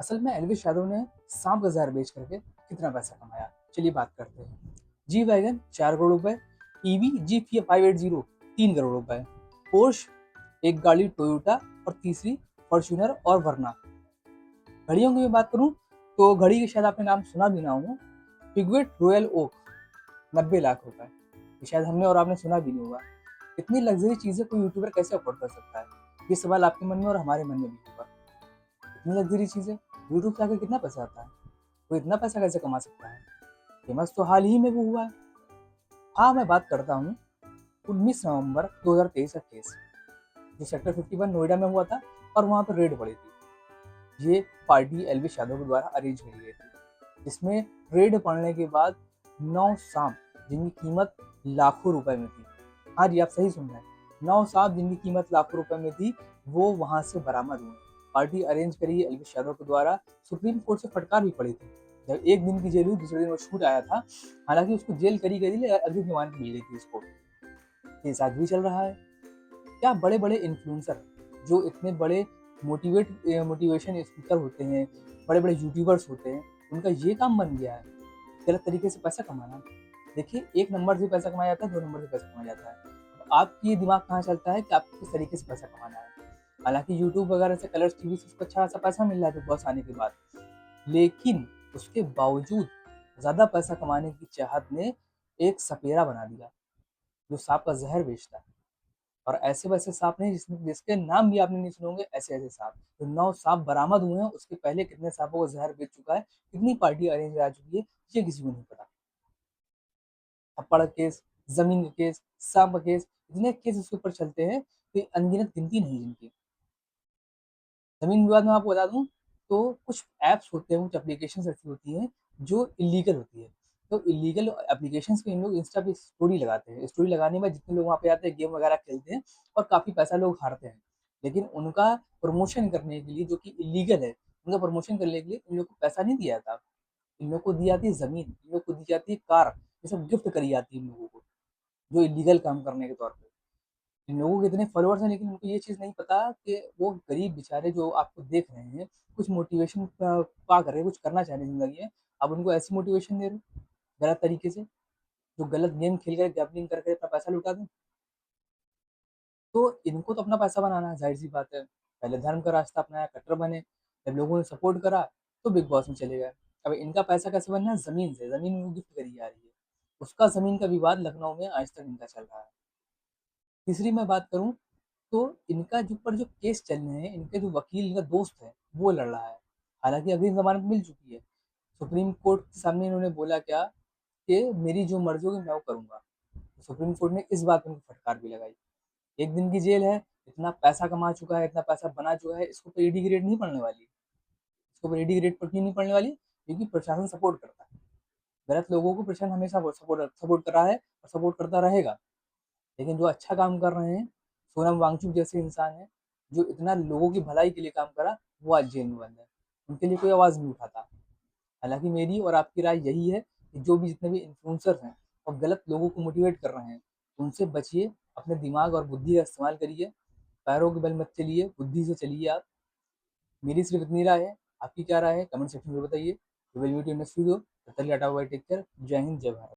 असल में एल्विश यादव ने सांप का जहर बेच करके कितना पैसा कमाया, चलिए बात करते हैं। जी वैगन 4 करोड़ रुपए, ईवी G580 3 करोड़ रुपए, पोर्श एक गाड़ी टोयोटा और तीसरी फॉर्च्यूनर और वरना। घड़ियों की मैं बात करूं तो घड़ी के शायद आपने नाम सुना भी ना हो, पिगवेट रॉयल ओक 90 लाख रुपए, ये शायद हमने और आपने सुना भी नहीं होगा। इतनी लग्जरी चीजें कोई यूट्यूबर कैसे अफोर्ड कर सकता है, ये सवाल आपके मन में और हमारे मन में भी होगा। इतनी लग्जरी चीजें यूट्यूब से आकर कितना पैसा आता है, वो इतना पैसा कैसे कमा सकता है। फेमस तो हाल ही में वो हुआ है। हाँ, मैं बात करता हूँ 19 नवंबर 2023 का केस, जो सेक्टर 51 नोएडा में हुआ था और वहाँ पर रेड पड़ी थी। ये पार्टी एल्विश यादव के द्वारा अरेंज करी गई थी। इसमें रेड पड़ने के बाद 9 सांप जिनकी कीमत लाखों रुपए में थी, हाँ जी आप सही सुन रहे हैं, 9 सांप जिनकी कीमत लाखों रुपए में थी, वो वहां से बरामद हुए। पार्टी अरेंज करी एल्विश यादव के द्वारा सुप्रीम कोर्ट से फटकार भी पड़ी थी। जब एक दिन की जेल हुई, दूसरे दिन वो छूट आया था। हालांकि उसको जेल करी गई थी, अग्नि जमानत मिल गई थी उसको। केस आज भी चल रहा है। क्या बड़े बड़े इन्फ्लुएंसर जो इतने बड़े मोटिवेशन स्पीकर होते हैं, बड़े बड़े यूट्यूबर्स होते हैं, उनका ये काम बन गया है गलत तरीके से पैसा कमाना। देखिए, एक नंबर से पैसा कमाया जाता है, 2 नंबर से पैसा कमाया जाता है। अब आपकी ये दिमाग कहाँ चलता है कि आपको किस तरीके से पैसा कमाना है। हालांकि यूट्यूब वगैरह से, कलर्स टीवी से उसको अच्छा खासा पैसा मिल रहा है बिग बॉस आने के बाद, लेकिन उसके बावजूद ज्यादा पैसा कमाने की चाहत ने एक सपेरा बना दिया, जो सांप का जहर बेचता है। और ऐसे वैसे सांप नहीं जिसके नाम भी आपने नहीं सुने होंगे, ऐसे ऐसे सांप। तो 9 सांप बरामद हुए हैं, उसके पहले कितने सांपों को जहर बेच चुका है, कितनी पार्टी अरेंज आ चुकी है, ये किसी को नहीं पता। थप्पड़ केस, जमीन का केस, सांप का केस, इतने केस उसके ऊपर चलते हैं कि अनगिनत गिनती नहीं जिनकी। जमीन विवाद में आपको बता दूं तो कुछ ऐप्स होते हैं, कुछ एप्लीकेशन ऐसी होती हैं जो इलीगल होती है। तो इलीगल एप्लीकेशंस पे इन लोग इंस्टा पे स्टोरी लगाते हैं। स्टोरी लगाने में जितने लोग वहाँ पे आते हैं, गेम वगैरह खेलते हैं और काफी पैसा लोग हारते हैं। लेकिन उनका प्रमोशन करने के लिए, जो कि इलीगल है, उनका प्रमोशन करने के लिए इन लोग को पैसा नहीं दिया जाता। इन लोग को दी जाती है जमीन, इन लोग को दी जाती है कार, ये सब गिफ्ट करी जाती है इन लोगों को, जो इलीगल काम करने के तौर पे। इन लोगों के इतने फॉलोअर्स हैं, लेकिन उनको ये चीज़ नहीं पता कि वो गरीब बेचारे जो आपको देख रहे हैं, कुछ मोटिवेशन पा कर रहे हैं, कुछ करना चाह रहे हैं जिंदगी में। आप उनको ऐसी मोटिवेशन दे रहे हो गलत तरीके से, जो गलत गेम खेल कर, गैम्बलिंग करके अपना पैसा लुटा दें। तो इनको तो अपना पैसा बनाना है, जाहिर सी बात है। पहले धर्म का रास्ता अपनाया, कट्टर बने, जब लोगों ने सपोर्ट करा तो बिग बॉस में चले गए। अब इनका पैसा कैसे बनना है, जमीन से। जमीन इनको गिफ्ट करी जा रही है, उसका जमीन का विवाद लखनऊ में आज तक इनका चल रहा है। तीसरी मैं बात करूं तो इनका जो पर जो केस चल रहे हैं, इनके जो वकील, इनका दोस्त है, वो लड़ रहा है। हालांकि अग्रिम जमानत मिल चुकी है। सुप्रीम कोर्ट के सामने इन्होंने बोला क्या कि मेरी जो मर्जी होगी मैं वो करूंगा। तो सुप्रीम कोर्ट ने इस बात में उनको फटकार भी लगाई। एक दिन की जेल है, इतना पैसा कमा चुका है, इतना पैसा बना चुका है, इसको तो ईडी ग्रेड नहीं पड़ने वाली। इसको ईडी ग्रेड पर क्यों नहीं पड़ने वाली? क्योंकि प्रशासन सपोर्ट करता है गलत लोगों को। प्रशासन हमेशा सपोर्ट सपोर्ट कर रहा है और सपोर्ट करता रहेगा। लेकिन जो अच्छा काम कर रहे हैं, सोनम वांगचुक जैसे इंसान है, जो इतना लोगों की भलाई के लिए काम करा, वो आज जेल में बंद है। उनके लिए कोई आवाज़ नहीं उठाता। हालांकि मेरी और आपकी राय यही है कि जो भी जितने भी इन्फ्लुएंसर हैं और गलत लोगों को मोटिवेट कर रहे हैं, उनसे बचिए, अपने दिमाग और बुद्धि का इस्तेमाल करिए। पैरों के बल मत चलिए, बुद्धि से चलिए आप। मेरी सिर्फ इतनी राय है। आपकी क्या राय है, कमेंट सेक्शन में बताइए। Will meet you next video. तब तक टाटा बाय, टेक केयर, जय हिंद जय भारत।